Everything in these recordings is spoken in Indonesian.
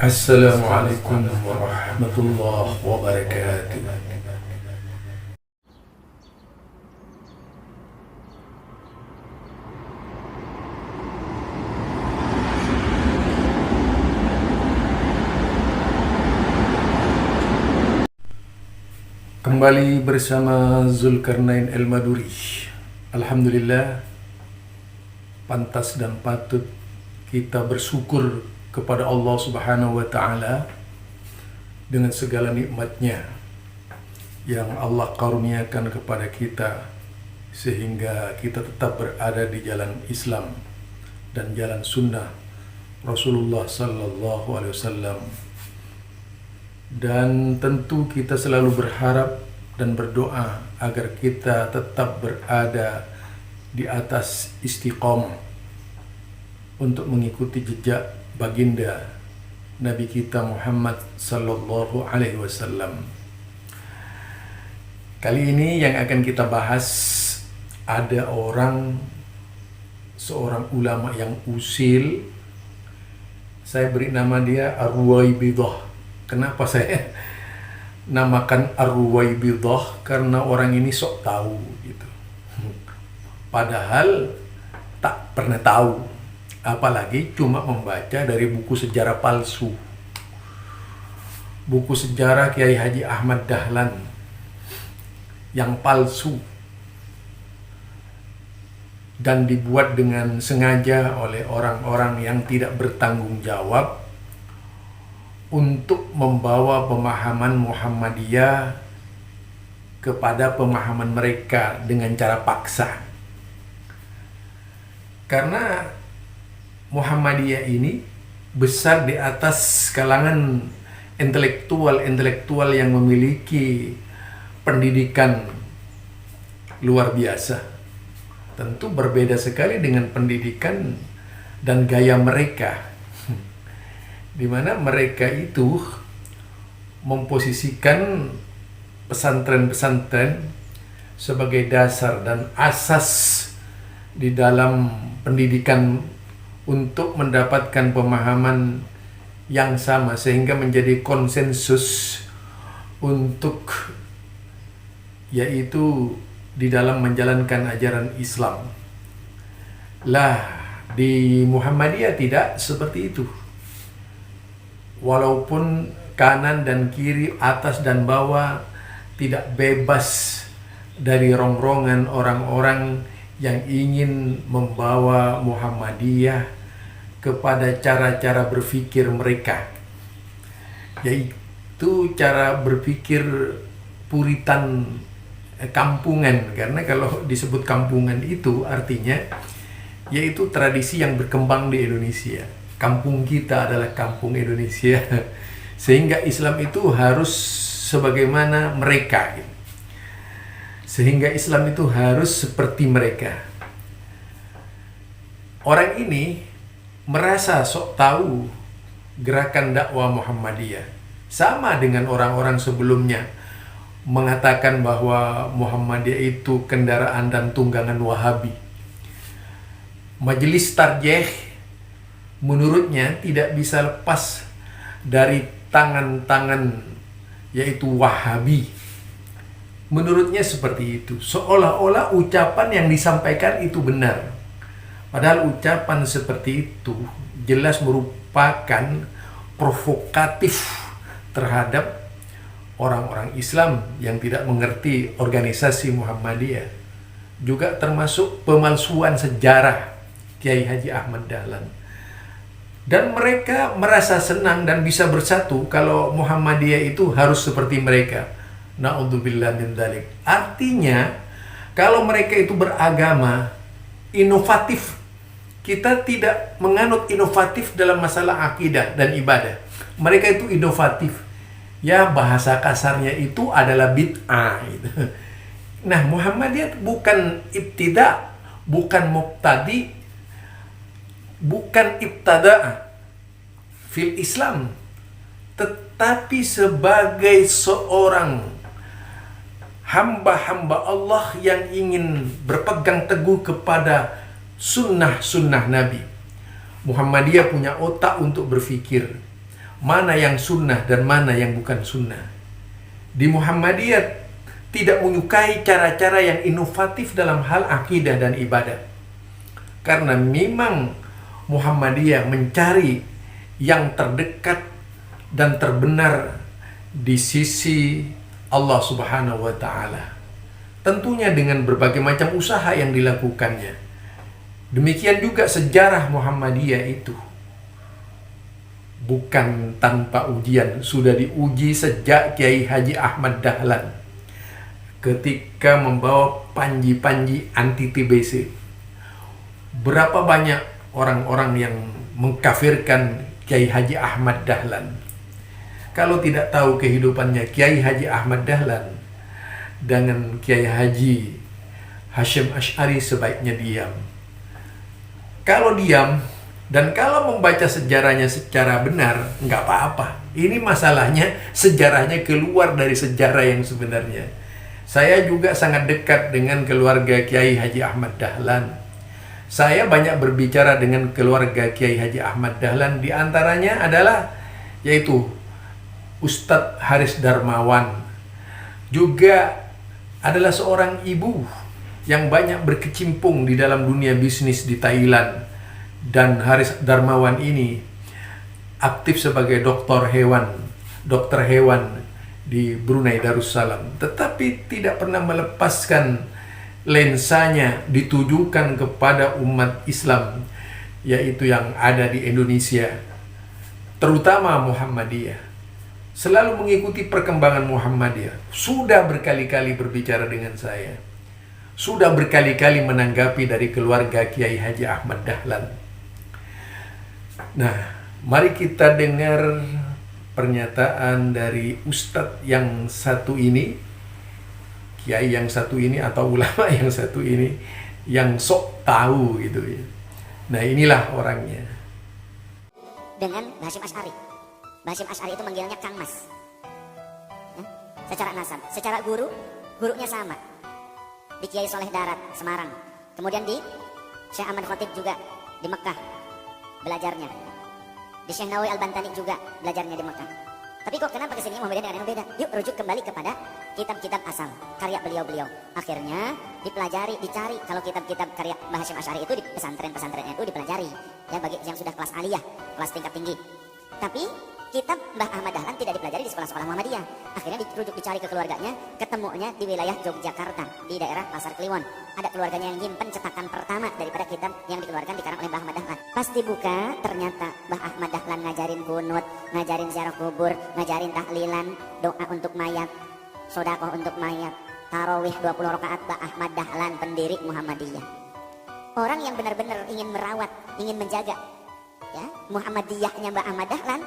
Assalamualaikum warahmatullahi wabarakatuh. Kembali bersama Zulkarnain Al-Maduri. Alhamdulillah, pantas dan patut kita bersyukur kepada Allah Subhanahu wa Ta'ala dengan segala nikmatnya yang Allah karuniakan kepada kita, sehingga kita tetap berada di jalan Islam dan jalan sunnah Rasulullah Sallallahu Alaihi Wasallam. Dan tentu kita selalu berharap dan berdoa agar kita tetap berada di atas istiqomah untuk mengikuti jejak baginda Nabi kita Muhammad Sallallahu Alaihi Wasallam. Kali ini yang akan kita bahas, ada seorang ulama yang usil. Saya beri nama dia Ar-Ruwaibidah. Kenapa saya namakan Ar-Ruwaibidah? Karena orang ini sok tahu gitu. Padahal tak pernah tahu, apalagi cuma membaca dari buku sejarah palsu. Buku sejarah Kiai Haji Ahmad Dahlan yang palsu dan dibuat dengan sengaja oleh orang-orang yang tidak bertanggung jawab untuk membawa pemahaman Muhammadiyah kepada pemahaman mereka dengan cara paksa. Karena Muhammadiyah ini besar di atas kalangan intelektual yang memiliki pendidikan luar biasa. Tentu berbeda sekali dengan pendidikan dan gaya mereka, di mana mereka itu memposisikan pesantren-pesantren sebagai dasar dan asas di dalam pendidikan untuk mendapatkan pemahaman yang sama, sehingga menjadi konsensus untuk yaitu di dalam menjalankan ajaran Islam. Lah, di Muhammadiyah tidak seperti itu. Walaupun kanan dan kiri, atas dan bawah tidak bebas dari rongrongan orang-orang yang ingin membawa Muhammadiyah kepada cara-cara berpikir mereka, yaitu cara berpikir Puritan kampungan. Karena kalau disebut kampungan itu artinya yaitu tradisi yang berkembang di Indonesia. Kampung kita adalah kampung Indonesia, sehingga Islam itu harus sebagaimana mereka, sehingga Islam itu harus seperti mereka. Orang ini merasa sok tahu gerakan dakwah Muhammadiyah, sama dengan orang-orang sebelumnya mengatakan bahwa Muhammadiyah itu kendaraan dan tunggangan Wahabi. Majelis Tarjih menurutnya tidak bisa lepas dari tangan-tangan yaitu Wahabi. Menurutnya seperti itu, seolah-olah ucapan yang disampaikan itu benar, padahal ucapan seperti itu jelas merupakan provokatif terhadap orang-orang Islam yang tidak mengerti organisasi Muhammadiyah. Juga termasuk pemalsuan sejarah Kiai Haji Ahmad Dahlan. Dan mereka merasa senang dan bisa bersatu kalau Muhammadiyah itu harus seperti mereka. Na'udzubillah min dzalik. Artinya, kalau mereka itu beragama inovatif, kita tidak menganut inovatif dalam masalah akidah dan ibadah. Mereka itu inovatif. Ya, bahasa kasarnya itu adalah bid'ah gitu. Nah, Muhammadiyah bukan ibtida, bukan mubtadi, bukan ibtada'a fil Islam, tetapi sebagai seorang hamba-hamba Allah yang ingin berpegang teguh kepada sunnah-sunnah Nabi. Muhammadiyah punya otak untuk berpikir, mana yang sunnah dan mana yang bukan sunnah. Di Muhammadiyah tidak menyukai cara-cara yang inovatif dalam hal akidah dan ibadah. Karena memang Muhammadiyah mencari yang terdekat dan terbenar di sisi Allah Subhanahu wa Ta'ala. Tentunya dengan berbagai macam usaha yang dilakukannya. Demikian juga sejarah Muhammadiyah itu bukan tanpa ujian, sudah diuji sejak Kiai Haji Ahmad Dahlan ketika membawa panji-panji anti TBC. Berapa banyak orang-orang yang mengkafirkan Kiai Haji Ahmad Dahlan. Kalau tidak tahu kehidupannya Kiai Haji Ahmad Dahlan dengan Kiai Haji Hasyim Asy'ari, sebaiknya diam. Kalau diam dan kalau membaca sejarahnya secara benar, nggak apa-apa. Ini masalahnya sejarahnya keluar dari sejarah yang sebenarnya. Saya juga sangat dekat dengan keluarga Kiai Haji Ahmad Dahlan. Saya banyak berbicara dengan keluarga Kiai Haji Ahmad Dahlan. Di antaranya adalah yaitu Ustadz Haris Darmawan. Juga adalah seorang ibu yang banyak berkecimpung di dalam dunia bisnis di Thailand. Dan Haris Darmawan ini aktif sebagai dokter hewan di Brunei Darussalam, tetapi tidak pernah melepaskan lensanya ditujukan kepada umat Islam, yaitu yang ada di Indonesia, terutama Muhammadiyah. Selalu mengikuti perkembangan Muhammadiyah. Sudah berkali-kali berbicara dengan saya, sudah berkali-kali menanggapi dari keluarga Kiai Haji Ahmad Dahlan. Nah, mari kita dengar pernyataan dari Ustadz yang satu ini, Kiai yang satu ini, atau ulama yang satu ini, yang sok tahu gitu ya. Nah, inilah orangnya. Dengan Hasyim Asy'ari. Hasyim Asy'ari itu manggilnya Kang Mas. Ya? Secara nasab, secara gurunya sama. Di Kiai Soleh Darat, Semarang. Kemudian di Syekh Ahmad Khotib juga di Mekah belajarnya. Di Syekh Nawawi Al-Bantani juga belajarnya di Mekah. Tapi kok kenapa kesini Muhammadiyah dengan yang beda? Yuk rujuk kembali kepada kitab-kitab asal karya beliau-beliau. Akhirnya dipelajari, dicari. Kalau kitab-kitab karya Mbah Hasyim Asy'ari itu di pesantren-pesantren NU dipelajari. Ya, bagi yang sudah kelas aliyah, kelas tingkat tinggi. Tapi kitab Mbah Ahmad Dahlan tidak dipelajari di sekolah-sekolah Muhammadiyah. Akhirnya dirujuk, dicari ke keluarganya, ketemunya di wilayah Yogyakarta, di daerah Pasar Kliwon. Ada keluarganya yang nyimpen cetakan pertama daripada kitab yang dikeluarkan dikarang oleh Mbah Ahmad Dahlan. Pas dibuka, ternyata Mbah Ahmad Dahlan ngajarin kunut, ngajarin ziarah kubur, ngajarin tahlilan, doa untuk mayat, sedekah untuk mayat, tarawih 20 rakaat. Mbah Ahmad Dahlan, pendiri Muhammadiyah. Orang yang benar-benar ingin merawat, ingin menjaga ya Muhammadiyahnya Mbah Ahmad Dahlan,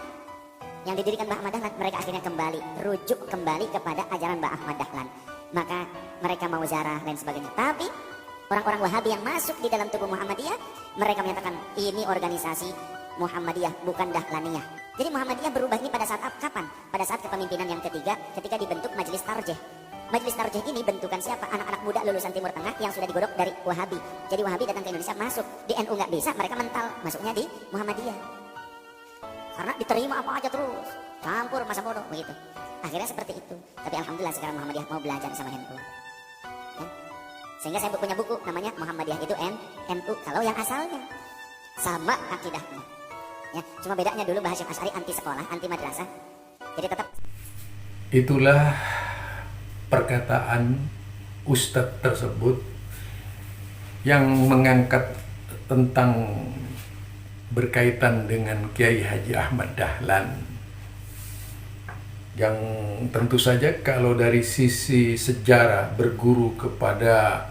yang didirikan Mbah Ahmad Dahlan, mereka akhirnya kembali, rujuk kembali kepada ajaran Mbah Ahmad Dahlan. Maka mereka mau ziarah dan sebagainya. Tapi orang-orang Wahabi yang masuk di dalam tubuh Muhammadiyah, mereka menyatakan ini organisasi Muhammadiyah, bukan Dahlaniyah. Jadi Muhammadiyah berubah ini pada saat kapan? Pada saat kepemimpinan yang ketiga, ketika dibentuk Majelis Tarjih. Majelis Tarjih ini bentukan siapa? Anak-anak muda lulusan Timur Tengah yang sudah digodok dari Wahabi. Jadi Wahabi datang ke Indonesia, masuk. Di NU nggak bisa, mereka mental, masuknya di Muhammadiyah. Karena diterima apa aja terus, campur masa bodoh begitu. Akhirnya seperti itu. Tapi alhamdulillah sekarang Muhammadiyah mau belajar sama NU. Ya? Sehingga saya punya buku namanya Muhammadiyah itu NU. Kalau yang asalnya sama akidahnya. Ya, cuma bedanya dulu Mbah Hasyim Asy'ari anti sekolah, anti madrasah. Jadi tetap. Itulah perkataan Ustadz tersebut yang mengangkat tentang berkaitan dengan Kiai Haji Ahmad Dahlan, yang tentu saja kalau dari sisi sejarah berguru kepada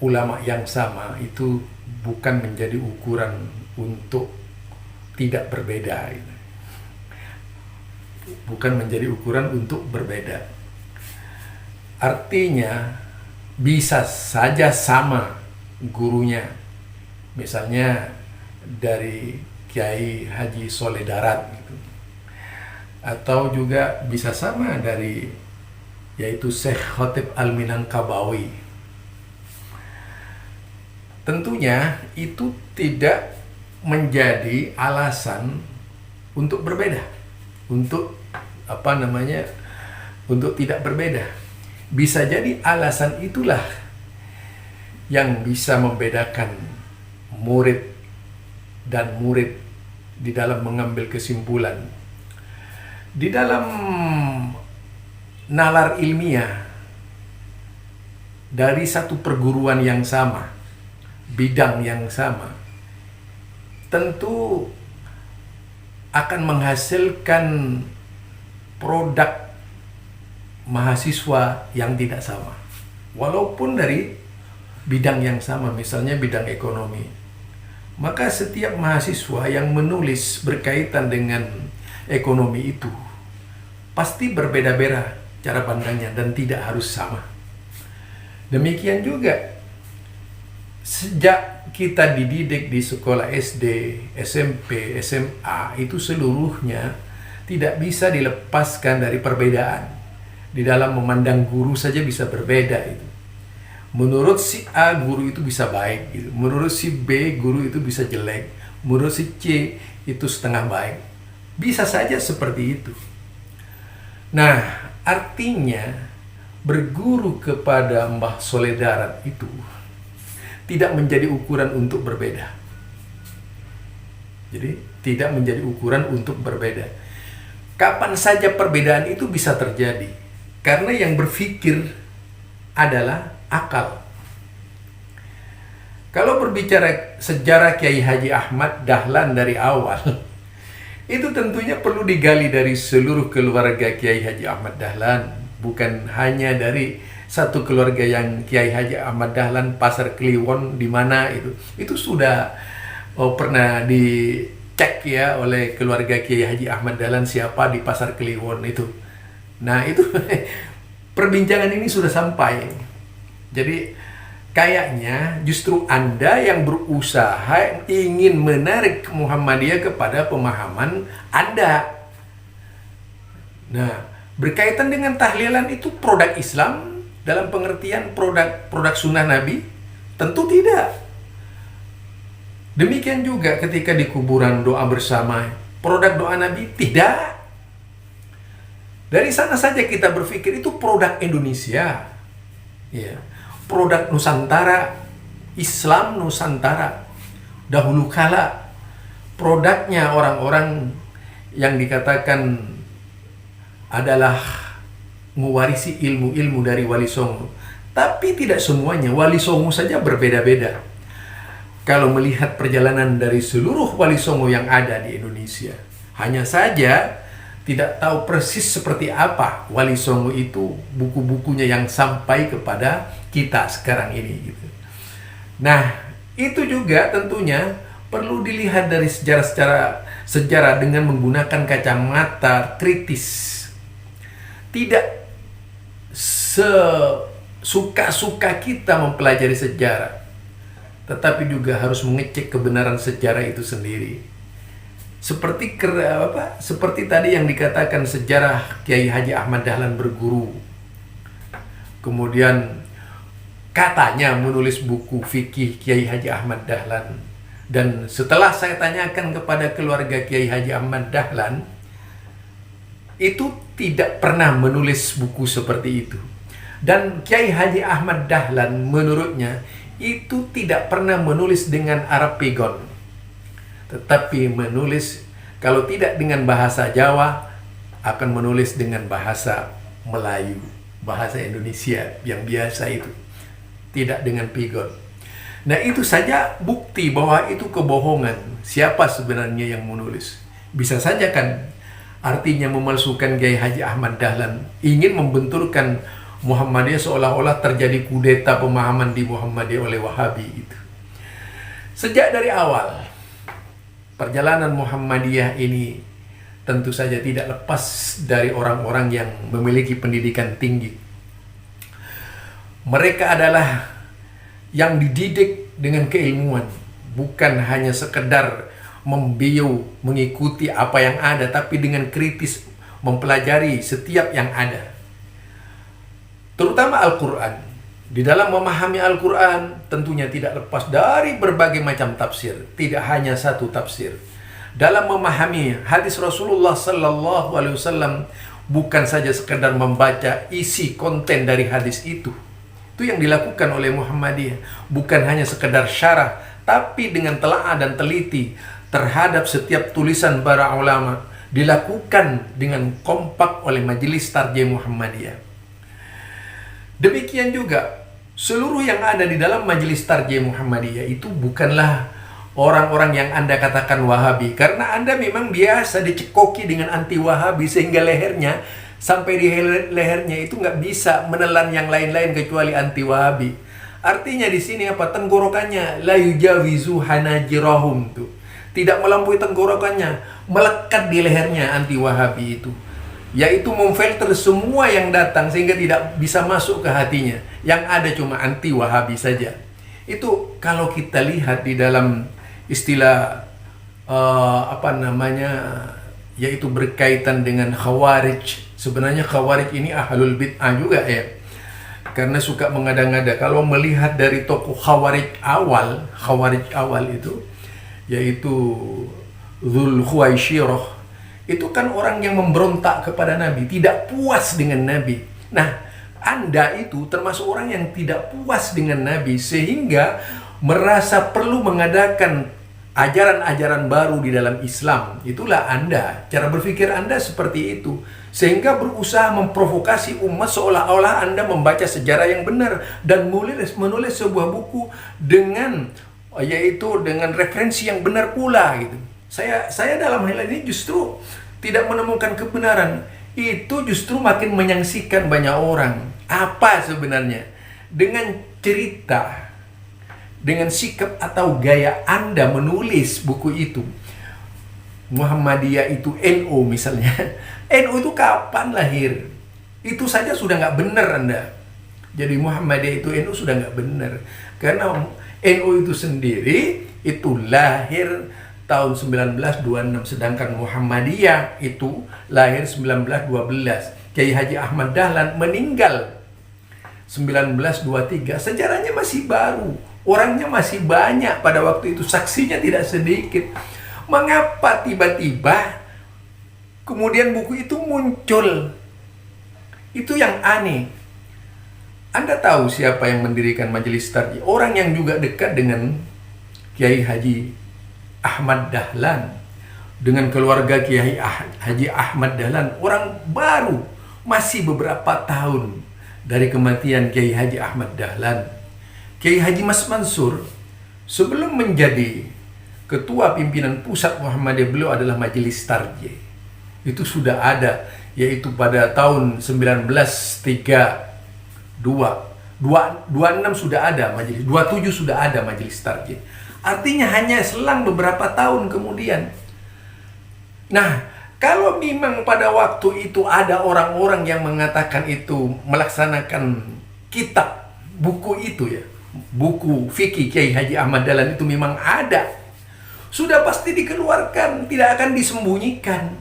ulama yang sama itu bukan menjadi ukuran untuk tidak berbeda, bukan menjadi ukuran untuk berbeda. Artinya bisa saja sama gurunya, misalnya dari Kiai Haji Soleh Darat gitu. Atau juga bisa sama dari yaitu Syekh Khotib Al-Minangkabawi. Tentunya itu tidak menjadi alasan untuk berbeda, untuk untuk tidak berbeda. Bisa jadi alasan itulah yang bisa membedakan murid dan murid di dalam mengambil kesimpulan. Di dalam nalar ilmiah dari satu perguruan yang sama, bidang yang sama, tentu akan menghasilkan produk mahasiswa yang tidak sama. Walaupun dari bidang yang sama, misalnya bidang ekonomi. Maka setiap mahasiswa yang menulis berkaitan dengan ekonomi itu pasti berbeda-beda cara pandangnya dan tidak harus sama. Demikian juga sejak kita dididik di sekolah SD, SMP, SMA, itu seluruhnya tidak bisa dilepaskan dari perbedaan. Di dalam memandang guru saja bisa berbeda itu. Menurut si A, guru itu bisa baik gitu. Menurut si B, guru itu bisa jelek. Menurut si C, itu setengah baik. Bisa saja seperti itu. Nah, artinya berguru kepada Mbah Soleh Darat itu tidak menjadi ukuran untuk berbeda. Jadi, tidak menjadi ukuran untuk berbeda. Kapan saja perbedaan itu bisa terjadi. Karena yang berpikir adalah akal. Kalau berbicara sejarah Kiai Haji Ahmad Dahlan dari awal, itu tentunya perlu digali dari seluruh keluarga Kiai Haji Ahmad Dahlan. Bukan hanya dari satu keluarga yang Kiai Haji Ahmad Dahlan Pasar Kliwon di mana itu. Itu sudah pernah dicek ya oleh keluarga Kiai Haji Ahmad Dahlan siapa di Pasar Kliwon itu. Nah itu perbincangan ini sudah sampai. Jadi kayaknya justru Anda yang berusaha ingin menarik Muhammadiyah kepada pemahaman Anda. Nah, berkaitan dengan tahlilan itu produk Islam dalam pengertian produk sunnah Nabi? Tentu tidak. Demikian juga ketika di kuburan doa bersama, produk doa Nabi? Tidak. Dari sana saja kita berpikir itu produk Indonesia, ya, produk Nusantara, Islam Nusantara. Dahulu kala produknya orang-orang yang dikatakan adalah mewarisi ilmu-ilmu dari Wali Songo. Tapi tidak semuanya, Wali Songo saja berbeda-beda. Kalau melihat perjalanan dari seluruh Wali Songo yang ada di Indonesia, hanya saja tidak tahu persis seperti apa Wali Songo itu, buku-bukunya yang sampai kepada kita sekarang ini gitu. Nah, itu juga tentunya perlu dilihat dari sejarah dengan menggunakan kacamata kritis. Tidak sesuka-suka kita mempelajari sejarah, tetapi juga harus mengecek kebenaran sejarah itu sendiri. Seperti tadi yang dikatakan sejarah Kiai Haji Ahmad Dahlan berguru. Kemudian katanya menulis buku fikih Kiai Haji Ahmad Dahlan. Dan setelah saya tanyakan kepada keluarga Kiai Haji Ahmad Dahlan, itu tidak pernah menulis buku seperti itu. Dan Kiai Haji Ahmad Dahlan menurutnya itu tidak pernah menulis dengan Arab Pegon, tetapi menulis kalau tidak dengan bahasa Jawa akan menulis dengan bahasa Melayu, bahasa Indonesia yang biasa itu, tidak dengan Pegon. Nah itu saja bukti bahwa itu kebohongan. Siapa sebenarnya yang menulis? Bisa saja kan artinya memalsukan Kiai Haji Ahmad Dahlan, ingin membenturkan Muhammadiyah seolah-olah terjadi kudeta pemahaman di Muhammadiyah oleh Wahabi itu. Sejak dari awal perjalanan Muhammadiyah ini tentu saja tidak lepas dari orang-orang yang memiliki pendidikan tinggi. Mereka adalah yang dididik dengan keilmuan, bukan hanya sekedar membiu mengikuti apa yang ada, tapi dengan kritis mempelajari setiap yang ada. Terutama Al-Quran. Di dalam memahami Al-Quran tentunya tidak lepas dari berbagai macam tafsir. Tidak hanya satu tafsir. dalam memahami hadis Rasulullah Sallallahu Alaihi Wasallam bukan saja sekedar membaca isi konten dari hadis itu. Itu yang dilakukan oleh Muhammadiyah. Bukan hanya sekedar syarah, tapi dengan telaah dan teliti terhadap setiap tulisan para ulama, dilakukan dengan kompak oleh Majelis Tarjih Muhammadiyah. Demikian juga seluruh yang ada di dalam Majelis Tarjih Muhammadiyah itu bukanlah orang-orang yang Anda katakan Wahabi, karena Anda memang biasa dicekoki dengan anti Wahabi sehingga lehernya, sampai di lehernya itu nggak bisa menelan yang lain-lain kecuali anti Wahabi. Artinya di sini apa? Tenggorokannya la yujawizu hanajirahum tuh. Tidak melampaui tenggorokannya, melekat di lehernya anti Wahabi itu. Yaitu memfilter semua yang datang sehingga tidak bisa masuk ke hatinya. Yang ada cuma anti Wahabi saja. Itu kalau kita lihat di dalam istilah yaitu berkaitan dengan Khawarij. Sebenarnya Khawarij ini ahlul bid'ah juga ya, karena suka mengada-ngada. Kalau melihat dari tokoh Khawarij awal itu, yaitu Dzul Khuwaisirah, itu kan orang yang memberontak kepada Nabi, tidak puas dengan Nabi. Nah, Anda itu termasuk orang yang tidak puas dengan Nabi sehingga merasa perlu mengadakan ajaran-ajaran baru di dalam Islam. Itulah Anda, cara berpikir Anda seperti itu, sehingga berusaha memprovokasi umat seolah-olah Anda membaca sejarah yang benar dan menulis sebuah buku dengan referensi yang benar pula gitu. Saya dalam hal ini justru tidak menemukan kebenaran. Itu justru makin menyaksikan banyak orang. Apa sebenarnya dengan cerita, dengan sikap atau gaya Anda menulis buku itu? Muhammadiyah itu NU misalnya. NU itu kapan lahir? Itu saja sudah nggak benar Anda. Jadi Muhammadiyah itu NU sudah nggak benar. Karena NU itu sendiri itu lahir tahun 1926, sedangkan Muhammadiyah itu lahir 1912. Kiai Haji Ahmad Dahlan meninggal 1923. Sejarahnya masih baru, orangnya masih banyak pada waktu itu, saksinya tidak sedikit. Mengapa tiba-tiba kemudian buku itu muncul? Itu yang aneh. Anda tahu siapa yang mendirikan Majelis Tarjih? Orang yang juga dekat dengan Kiai Haji Ahmad Dahlan, dengan keluarga Kiai Haji Ahmad Dahlan, orang baru, masih beberapa tahun dari kematian Kiai Haji Ahmad Dahlan. Kiai Haji Mas Mansur sebelum menjadi ketua pimpinan pusat Muhammadiyah, beliau adalah Majelis Tarjih. Itu sudah ada, yaitu pada tahun 1932. 26 sudah ada majelis, 27 sudah ada Majelis Tarjih. Artinya hanya selang beberapa tahun kemudian. Nah, kalau memang pada waktu itu ada orang-orang yang mengatakan itu melaksanakan kitab, buku itu ya, buku fikih Kiai Haji Ahmad Dahlan itu memang ada, sudah pasti dikeluarkan, tidak akan disembunyikan.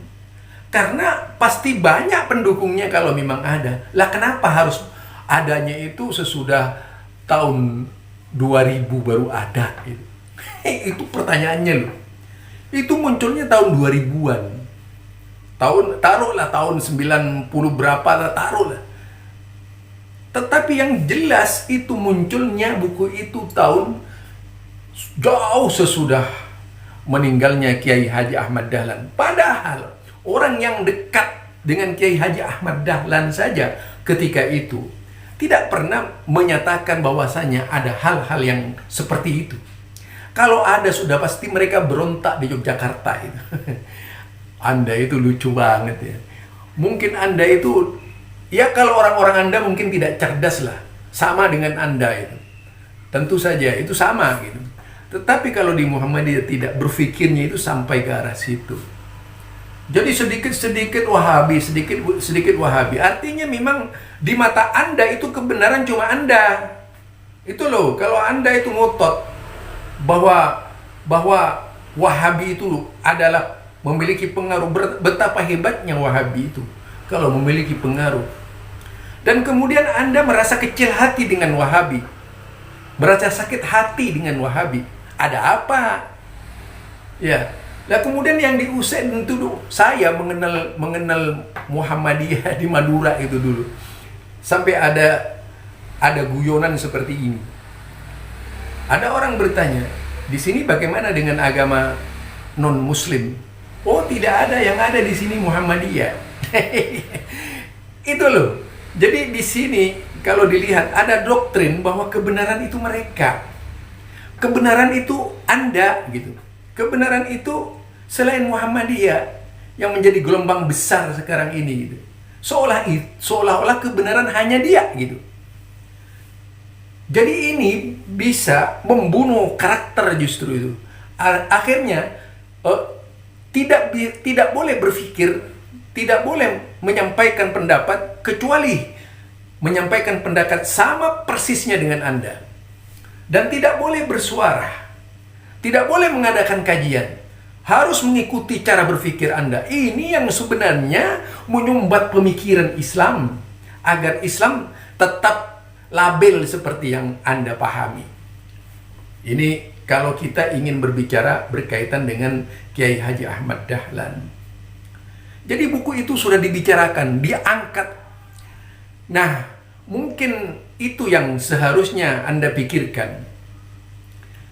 Karena pasti banyak pendukungnya kalau memang ada. Lah kenapa harus adanya itu sesudah tahun 2000 baru ada gitu? Itu pertanyaannya loh. Itu munculnya tahun 2000-an. Taruhlah tahun 90 berapa lah, taruhlah. Tetapi yang jelas itu munculnya buku itu tahun jauh sesudah meninggalnya Kiai Haji Ahmad Dahlan. Padahal orang yang dekat dengan Kiai Haji Ahmad Dahlan saja ketika itu tidak pernah menyatakan bahwasanya ada hal-hal yang seperti itu. Kalau ada sudah pasti mereka berontak di Yogyakarta itu. Anda itu lucu banget ya. Mungkin Anda itu, ya kalau orang-orang Anda mungkin tidak cerdas lah, sama dengan Anda itu. Tentu saja itu sama gitu. Tetapi kalau di Muhammadiyah tidak, berpikirnya itu sampai ke arah situ. Jadi sedikit-sedikit Wahabi, sedikit Wahabi. Artinya memang di mata Anda itu kebenaran cuma Anda. Itu loh, kalau Anda itu ngotot bahwa Wahabi itu adalah memiliki pengaruh, betapa hebatnya Wahabi itu kalau memiliki pengaruh. Dan kemudian Anda merasa kecil hati dengan Wahabi, merasa sakit hati dengan Wahabi. Ada apa? Ya, Lah kemudian yang diusir itu saya mengenal Muhammadiyah di Madura itu dulu. Sampai ada guyonan seperti ini. Ada orang bertanya, di sini bagaimana dengan agama non muslim? Oh, tidak ada, yang ada di sini Muhammadiyah. Itu loh. Jadi di sini kalau dilihat ada doktrin bahwa kebenaran itu mereka. Kebenaran itu Anda gitu. Kebenaran itu selain Muhammadiyah yang menjadi gelombang besar sekarang ini gitu. Seolah-olah kebenaran hanya dia gitu. Jadi ini bisa membunuh karakter justru itu. Akhirnya tidak boleh berpikir, tidak boleh menyampaikan pendapat kecuali menyampaikan pendapat sama persisnya dengan Anda. Dan tidak boleh bersuara. Tidak boleh mengadakan kajian. Harus mengikuti cara berpikir Anda. Ini yang sebenarnya menyumbat pemikiran Islam. Agar Islam tetap label seperti yang Anda pahami. Ini kalau kita ingin berbicara berkaitan dengan Kiai Haji Ahmad Dahlan. Jadi buku itu sudah dibicarakan, diangkat. Nah, mungkin itu yang seharusnya Anda pikirkan.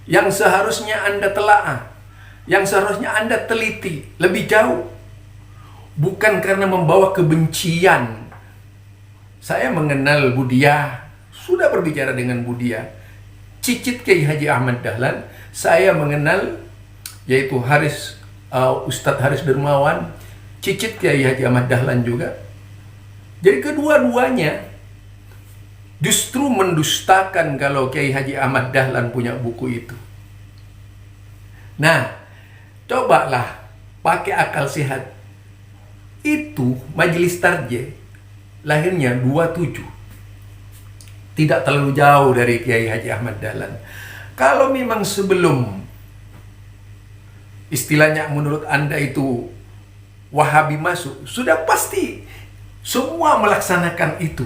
Yang seharusnya Anda telaah. Yang seharusnya Anda teliti lebih jauh. Bukan karena membawa kebencian. Saya mengenal Budiah, sudah berbicara dengan Budiah. Cicit Kiai Haji Ahmad Dahlan, saya mengenal yaitu Ustadz Haris Dermawan, cicit Kiai Haji Ahmad Dahlan juga. Jadi kedua-duanya justru mendustakan kalau Kiai Haji Ahmad Dahlan punya buku itu. Nah, cobalah pakai akal sehat. Itu Majelis Tarjih lahirnya 27. Tidak terlalu jauh dari Kiai Haji Ahmad Dahlan. Kalau memang sebelum istilahnya menurut Anda itu Wahabi masuk, sudah pasti semua melaksanakan itu.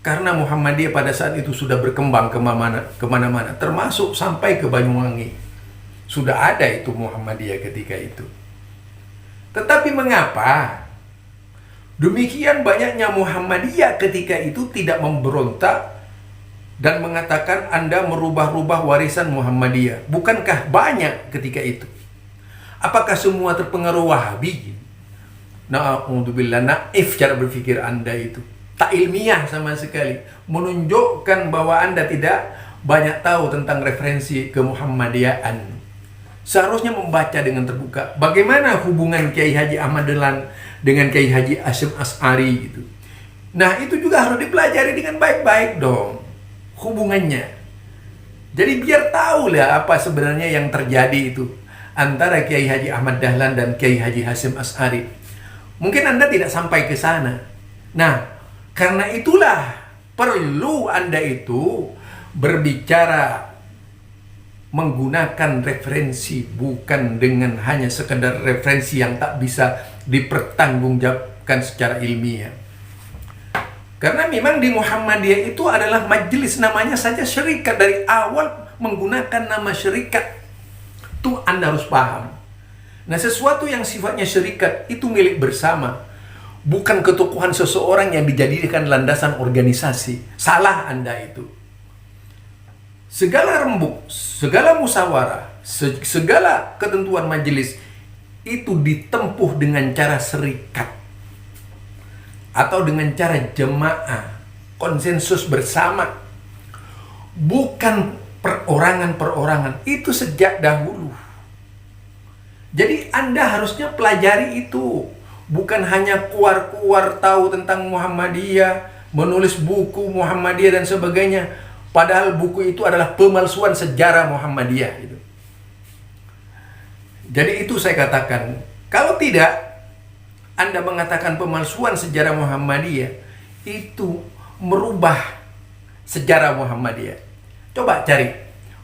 Karena Muhammadiyah pada saat itu sudah berkembang kemana-mana, termasuk sampai ke Banyuwangi. Sudah ada itu Muhammadiyah ketika itu. Tetapi mengapa demikian banyaknya Muhammadiyah ketika itu tidak memberontak dan mengatakan Anda merubah-rubah warisan Muhammadiyah? Bukankah banyak ketika itu? Apakah semua terpengaruh Wahabi? Na'udzubillah, naif cara berpikir Anda itu. Tak ilmiah sama sekali. Menunjukkan bahwa Anda tidak banyak tahu tentang referensi kemuhammadiyahan. Seharusnya membaca dengan terbuka. Bagaimana hubungan Kiai Haji Ahmad Dahlan dengan Kiai Haji Hasyim Asy'ari gitu. Nah, itu juga harus dipelajari dengan baik-baik dong hubungannya. Jadi biar tahu lah apa sebenarnya yang terjadi itu antara Kiai Haji Ahmad Dahlan dan Kiai Haji Hasyim Asy'ari. Mungkin Anda tidak sampai ke sana. Nah, karena itulah perlu Anda itu berbicara menggunakan referensi, bukan dengan hanya sekedar referensi yang tak bisa dipertanggungjawabkan secara ilmiah. Karena memang di Muhammadiyah itu adalah majelis, namanya saja syarikat, dari awal menggunakan nama syarikat. Itu Anda harus paham. Nah, sesuatu yang sifatnya syarikat itu milik bersama, bukan ketokohan seseorang yang dijadikan landasan organisasi. Salah Anda itu. Segala rembuk, segala musyawarah, segala ketentuan majelis itu ditempuh dengan cara serikat atau dengan cara jemaah, konsensus bersama, bukan perorangan-perorangan. Itu sejak dahulu. Jadi Anda harusnya pelajari itu, bukan hanya kuar-kuar tahu tentang Muhammadiyah, menulis buku Muhammadiyah dan sebagainya. Padahal buku itu adalah pemalsuan sejarah Muhammadiyah gitu. Jadi itu saya katakan, kalau tidak Anda mengatakan pemalsuan sejarah Muhammadiyah, itu merubah sejarah Muhammadiyah. Coba cari,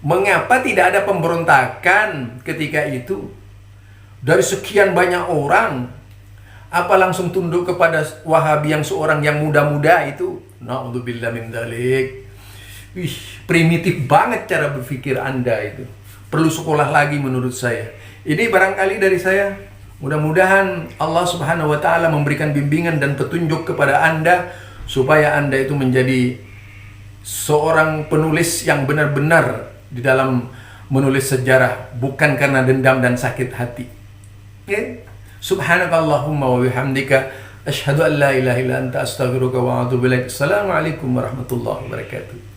mengapa tidak ada pemberontakan ketika itu? Dari sekian banyak orang, apa langsung tunduk kepada Wahabi yang seorang yang muda-muda itu? Na'udzubillah min dzalik. Primitif banget cara berpikir Anda itu. Perlu sekolah lagi menurut saya. Ini barangkali dari saya. Mudah-mudahan Allah Subhanahu wa taala memberikan bimbingan dan petunjuk kepada Anda supaya Anda itu menjadi seorang penulis yang benar-benar di dalam menulis sejarah, bukan karena dendam dan sakit hati. Okay? Subhanakallahumma wa bihamdika asyhadu an la ilaha illa anta astaghfiruka wa atubu ilaik. Assalamualaikum warahmatullahi wabarakatuh.